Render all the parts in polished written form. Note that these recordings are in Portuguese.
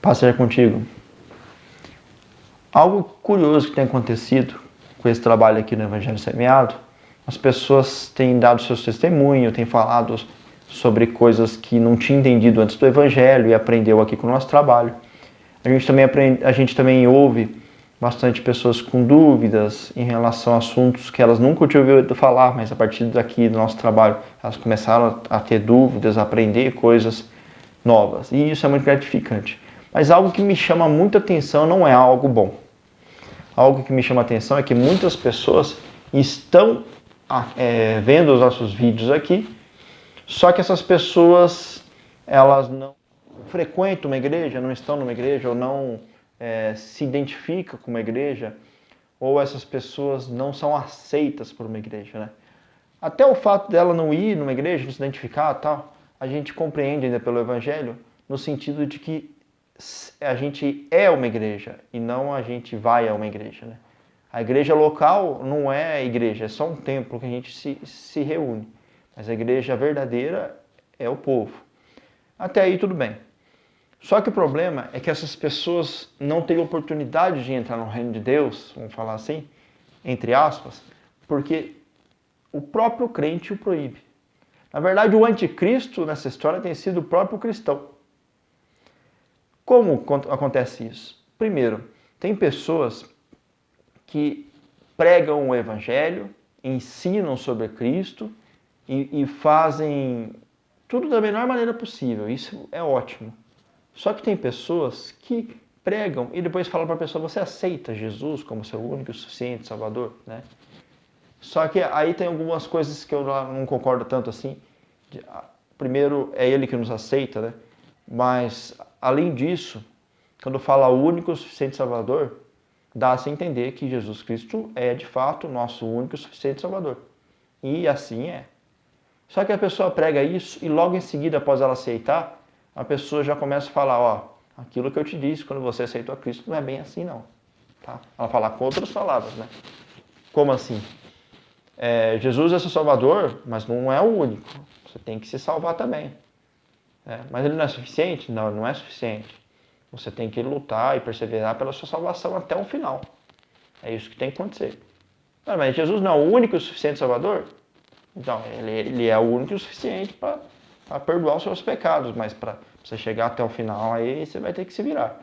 Paz seja contigo. Algo curioso que tem acontecido com esse trabalho aqui no Evangelho Semeado, as pessoas têm dado seus testemunhos, têm falado sobre coisas que não tinha entendido antes do Evangelho e aprendeu aqui com o nosso trabalho. A gente também ouve bastante pessoas com dúvidas em relação a assuntos que elas nunca tinham ouvido falar, mas a partir daqui do nosso trabalho elas começaram a ter dúvidas, a aprender coisas novas. E isso é muito gratificante. Mas algo que me chama muita atenção não é algo bom. Algo que me chama atenção é que muitas pessoas estão vendo os nossos vídeos aqui, só que essas pessoas elas não frequentam uma igreja, não estão numa igreja, ou não se identificam com uma igreja, ou essas pessoas não são aceitas por uma igreja, né? Até o fato dela não ir numa igreja, não se identificar e tal, a gente compreende ainda pelo Evangelho, no sentido de que a gente é uma igreja e não a gente vai a uma igreja, né? A igreja local não é igreja, é só um templo que a gente se reúne. Mas a igreja verdadeira é o povo. Até aí tudo bem. Só que o problema é que essas pessoas não têm oportunidade de entrar no reino de Deus, vamos falar assim, entre aspas, porque o próprio crente o proíbe. Na verdade, o anticristo nessa história tem sido o próprio cristão. Como acontece isso? Primeiro, tem pessoas que pregam o Evangelho, ensinam sobre Cristo e fazem tudo da melhor maneira possível. Isso é ótimo. Só que tem pessoas que pregam e depois falam para a pessoa: você aceita Jesus como seu único e suficiente Salvador, né? Só que aí tem algumas coisas que eu não concordo tanto assim. Primeiro, é Ele que nos aceita, né? Mas, além disso, quando fala o único e suficiente Salvador, dá-se a entender que Jesus Cristo é, de fato, o nosso único e suficiente Salvador. E assim é. Só que a pessoa prega isso e logo em seguida, após ela aceitar, a pessoa já começa a falar: ó, aquilo que eu te disse quando você aceitou a Cristo não é bem assim não. Tá? Ela fala com outras palavras, né? Como assim? Jesus é seu Salvador, mas não é o único. Você tem que se salvar também. Mas ele não é suficiente? Não, ele não é suficiente. Você tem que lutar e perseverar pela sua salvação até o final. É isso que tem que acontecer. Mas Jesus não é o único e suficiente Salvador? Então, ele é o único e suficiente para perdoar os seus pecados, mas para você chegar até o final, aí você vai ter que se virar.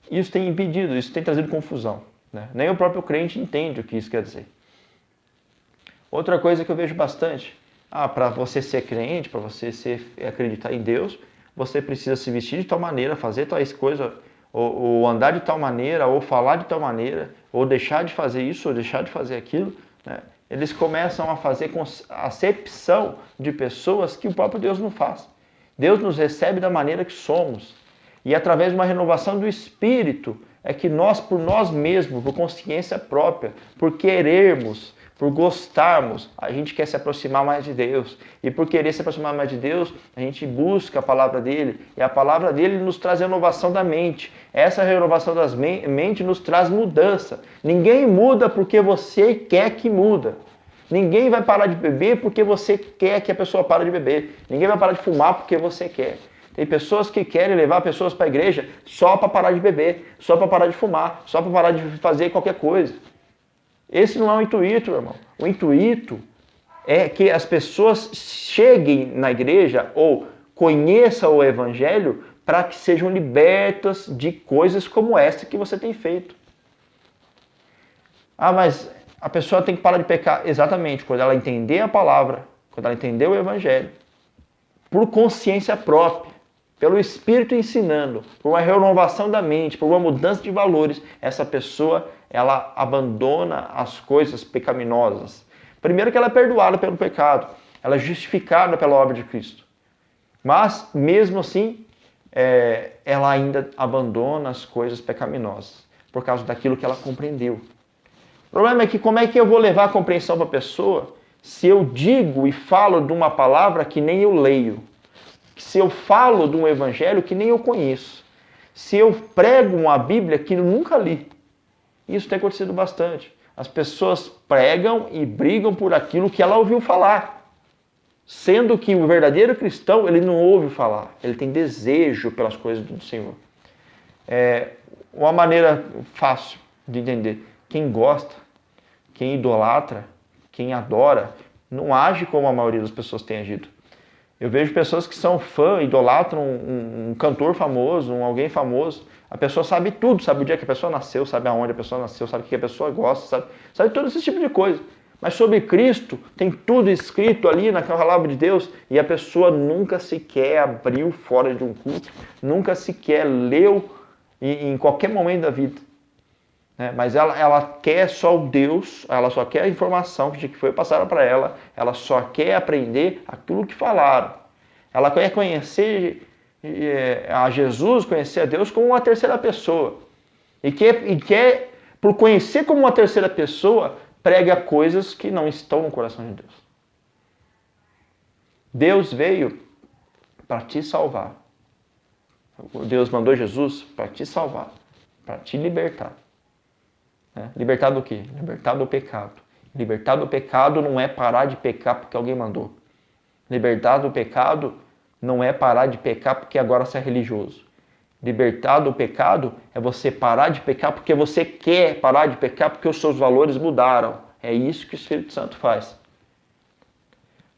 Isso tem impedido, isso tem trazido confusão, né? Nem o próprio crente entende o que isso quer dizer. Outra coisa que eu vejo bastante: para você ser crente, para você acreditar em Deus, você precisa se vestir de tal maneira, fazer tais coisas, ou andar de tal maneira, ou falar de tal maneira, ou deixar de fazer isso, ou deixar de fazer aquilo, né? Eles começam a fazer acepção de pessoas que o próprio Deus não faz. Deus nos recebe da maneira que somos. E através de uma renovação do Espírito, é que nós, por nós mesmos, por consciência própria, por querermos, por gostarmos, a gente quer se aproximar mais de Deus. E por querer se aproximar mais de Deus, a gente busca a palavra dele. E a palavra dele nos traz renovação da mente. Essa renovação da mente nos traz mudança. Ninguém muda porque você quer que muda. Ninguém vai parar de beber porque você quer que a pessoa pare de beber. Ninguém vai parar de fumar porque você quer. Tem pessoas que querem levar pessoas para a igreja só para parar de beber, só para parar de fumar, só para parar de fazer qualquer coisa. Esse não é o intuito, irmão. O intuito é que as pessoas cheguem na igreja ou conheçam o Evangelho para que sejam libertas de coisas como essa que você tem feito. Mas a pessoa tem que parar de pecar. Exatamente, quando ela entender a palavra, quando ela entender o Evangelho, por consciência própria, pelo Espírito ensinando, por uma renovação da mente, por uma mudança de valores, essa pessoa, ela abandona as coisas pecaminosas. Primeiro que ela é perdoada pelo pecado, ela é justificada pela obra de Cristo. Mas, mesmo assim, ela ainda abandona as coisas pecaminosas, por causa daquilo que ela compreendeu. O problema é que como é que eu vou levar a compreensão para a pessoa se eu digo e falo de uma palavra que nem eu leio? Se eu falo de um evangelho que nem eu conheço, se eu prego uma Bíblia que eu nunca li. Isso tem acontecido bastante. As pessoas pregam e brigam por aquilo que ela ouviu falar. Sendo que o verdadeiro cristão, ele não ouve falar, ele tem desejo pelas coisas do Senhor. Uma maneira fácil de entender, quem gosta, quem idolatra, quem adora, não age como a maioria das pessoas tem agido. Eu vejo pessoas que são fã, idolatram um cantor famoso, alguém famoso. A pessoa sabe tudo, sabe o dia que a pessoa nasceu, sabe aonde a pessoa nasceu, sabe o que a pessoa gosta, sabe todo esse tipo de coisa. Mas sobre Cristo, tem tudo escrito ali naquela palavra de Deus e a pessoa nunca sequer abriu fora de um culto, nunca sequer leu em qualquer momento da vida. Mas ela quer só o Deus, ela só quer a informação que foi passada para ela só quer aprender aquilo que falaram. Ela quer conhecer a Jesus, conhecer a Deus como uma terceira pessoa. E quer, por conhecer como uma terceira pessoa, prega coisas que não estão no coração de Deus. Deus veio para te salvar. Deus mandou Jesus para te salvar, para te libertar. Libertar do quê? Libertar do pecado. Libertar do pecado não é parar de pecar porque alguém mandou. Libertar do pecado não é parar de pecar porque agora você é religioso. Libertar do pecado é você parar de pecar porque você quer parar de pecar porque os seus valores mudaram. É isso que o Espírito Santo faz.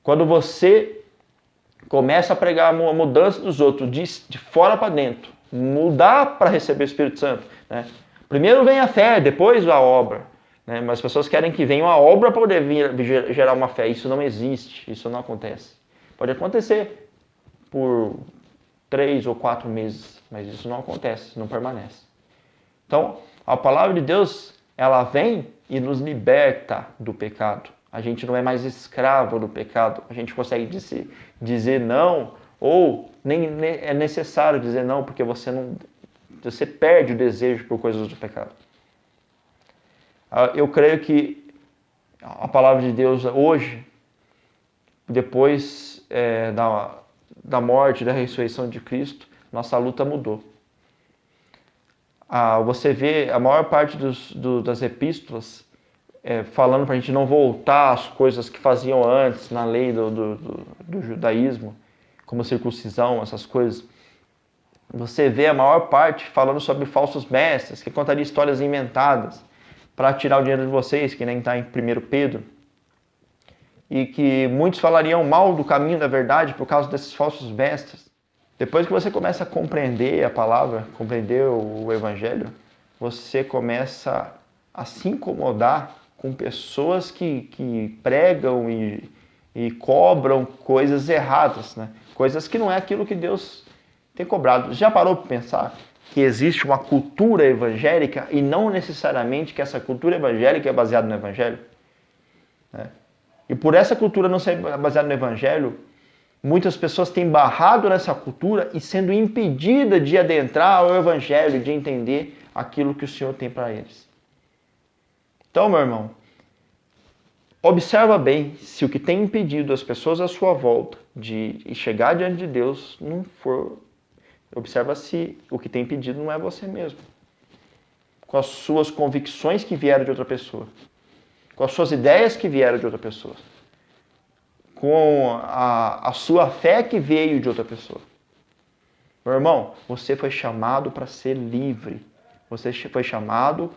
Quando você começa a pregar a mudança dos outros de fora para dentro, mudar para receber o Espírito Santo, primeiro vem a fé, depois a obra. Mas as pessoas querem que venha uma obra para poder gerar uma fé. Isso não existe, isso não acontece. Pode acontecer por 3 ou 4 meses, mas isso não acontece, não permanece. Então, a palavra de Deus, ela vem e nos liberta do pecado. A gente não é mais escravo do pecado. A gente consegue dizer não, ou nem é necessário dizer não, porque você perde o desejo por coisas do pecado. Eu creio que a palavra de Deus hoje, depois da morte, da ressurreição de Cristo, nossa luta mudou. Você vê a maior parte das epístolas falando para a gente não voltar às coisas que faziam antes na lei do judaísmo, como circuncisão, essas coisas. Você vê a maior parte falando sobre falsos mestres, que contariam histórias inventadas para tirar o dinheiro de vocês, que nem está em 1 Pedro. E que muitos falariam mal do caminho da verdade por causa desses falsos mestres. Depois que você começa a compreender a palavra, compreender o evangelho, você começa a se incomodar com pessoas que pregam e cobram coisas erradas, coisas que não é aquilo que Deus tem cobrado. Já parou para pensar que existe uma cultura evangélica e não necessariamente que essa cultura evangélica é baseada no evangelho? E por essa cultura não ser baseada no evangelho, muitas pessoas têm barrado nessa cultura e sendo impedida de adentrar ao evangelho, de entender aquilo que o Senhor tem para eles. Então, meu irmão, observa bem se o que tem impedido as pessoas à sua volta de chegar diante de Deus não for... Observa se o que tem impedido não é você mesmo. Com as suas convicções que vieram de outra pessoa. Com as suas ideias que vieram de outra pessoa. Com a sua fé que veio de outra pessoa. Meu irmão, você foi chamado para ser livre. Você foi chamado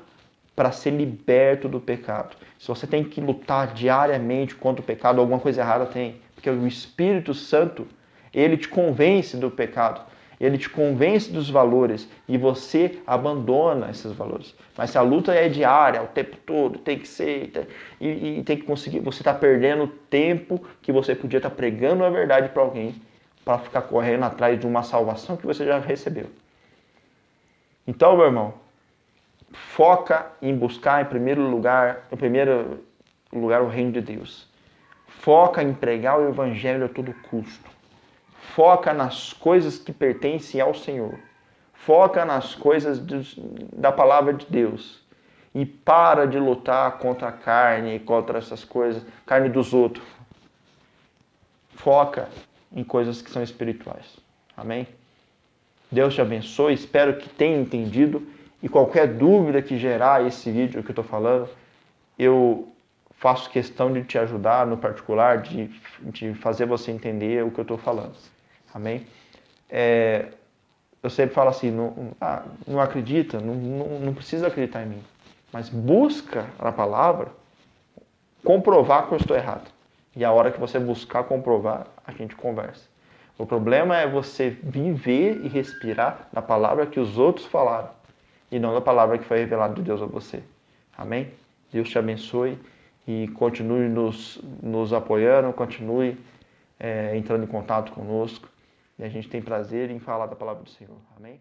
para ser liberto do pecado. Se você tem que lutar diariamente contra o pecado, alguma coisa errada tem. Porque o Espírito Santo, ele te convence do pecado. Ele te convence dos valores e você abandona esses valores. Mas se a luta é diária, o tempo todo, tem que ser, e tem que conseguir, você está perdendo o tempo que você podia estar pregando a verdade para alguém, para ficar correndo atrás de uma salvação que você já recebeu. Então, meu irmão, foca em buscar em primeiro lugar o reino de Deus. Foca em pregar o evangelho a todo custo. Foca nas coisas que pertencem ao Senhor. Foca nas coisas da palavra de Deus. E para de lutar contra a carne, contra essas coisas, carne dos outros. Foca em coisas que são espirituais. Amém? Deus te abençoe, espero que tenha entendido. E qualquer dúvida que gerar esse vídeo que eu estou falando, eu faço questão de te ajudar no particular, de fazer você entender o que eu estou falando. Amém? Eu sempre falo assim, não acredita, não precisa acreditar em mim, mas busca na palavra comprovar que eu estou errado. E a hora que você buscar comprovar, a gente conversa. O problema é você viver e respirar na palavra que os outros falaram e não na palavra que foi revelada de Deus a você. Amém? Deus te abençoe e continue nos apoiando, continue entrando em contato conosco. E a gente tem prazer em falar da palavra do Senhor. Amém?